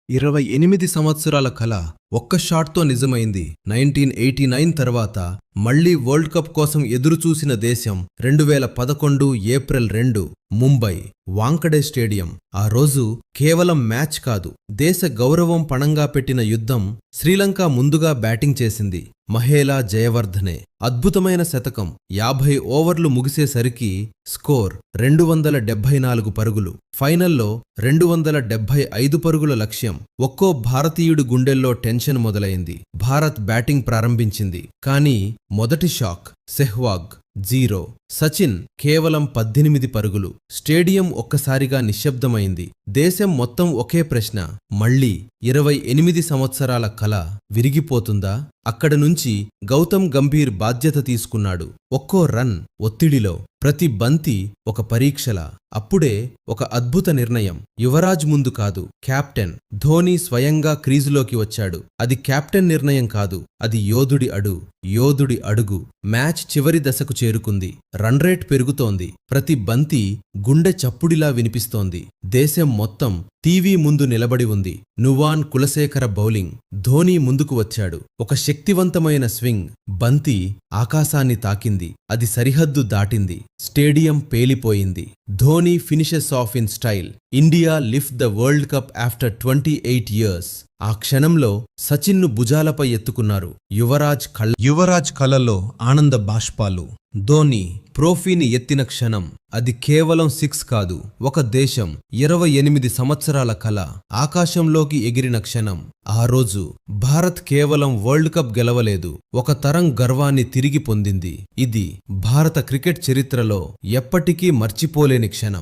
28 సంవత్సరాల కల ఒక్క షాట్తో నిజమైంది. 1989 తర్వాత మళ్లీ వరల్డ్ కప్ కోసం ఎదురుచూసిన దేశం 2011 ఏప్రిల్ 2 ముంబై వాంకడే స్టేడియం. ఆ రోజు కేవలం మ్యాచ్ కాదు, దేశ గౌరవం పణంగా పెట్టిన యుద్ధం. శ్రీలంక ముందుగా బ్యాటింగ్ చేసింది. మహేలా జయవర్ధనే అద్భుతమైన శతకం. 50 ఓవర్లు ముగిసేసరికి స్కోర్ 274 పరుగులు. ఫైనల్లో 275 పరుగుల లక్ష్యం. ఒక్కో భారతీయుడి గుండెల్లో టెన్షన్ మొదలైంది. భారత్ బ్యాటింగ్ ప్రారంభించింది. కానీ మొదటి షాక్. సెహ్వాగ్ 0, సచిన్ కేవలం 18 పరుగులు. స్టేడియం ఒక్కసారిగా నిశ్శబ్దమైంది. దేశం మొత్తం ఒకే ప్రశ్న, మళ్లీ 28 సంవత్సరాల కల విరిగిపోతుందా? అక్కడ నుంచి గౌతమ్ గంభీర్ బాధ్యత తీసుకున్నాడు. ఒక్కో రన్ ఒత్తిడిలో, ప్రతి బంతి ఒక పరీక్షల. అప్పుడే ఒక అద్భుత నిర్ణయం. యువరాజ్ ముందు కాదు, కెప్టెన్ ధోనీ స్వయంగా క్రీజులోకి వచ్చాడు. అది కెప్టెన్ నిర్ణయం కాదు, అది యోధుడి అడుగు. మ్యాచ్ చివరి దశకు చేరుకుంది. రన్ రేట్ పెరుగుతోంది. ప్రతి బంతి గుండె చప్పుడిలా వినిపిస్తోంది. దేశం మొత్తం టీవీ ముందు నిలబడి ఉంది. నువాన్ కులశేఖర బౌలింగ్. ధోనీ ముందుకు వచ్చాడు. ఒక శక్తివంతమైన స్వింగ్. బంతి ఆకాశాన్ని తాకింది. అది సరిహద్దు దాటింది. స్టేడియం పేలిపోయింది. Dhoni finishes off in style. India lift the world cup after 28 years. ఆ క్షణంలో సచిన్ను భుజాలపై ఎత్తుకున్నారు. యువరాజ్ కళ్ళలో ఆనంద బాష్పాలు. ధోనీ ట్రోఫీని ఎత్తిన క్షణం. అది కేవలం 6 కాదు, ఒక దేశం 28 సంవత్సరాల కల ఆకాశంలోకి ఎగిరిన క్షణం. ఆ రోజు భారత్ కేవలం వరల్డ్ కప్ గెలవలేదు, ఒక తరం గర్వాన్ని తిరిగి పొందింది. ఇది భారత క్రికెట్ చరిత్రలో ఎప్పటికీ మర్చిపోలేని క్షణం.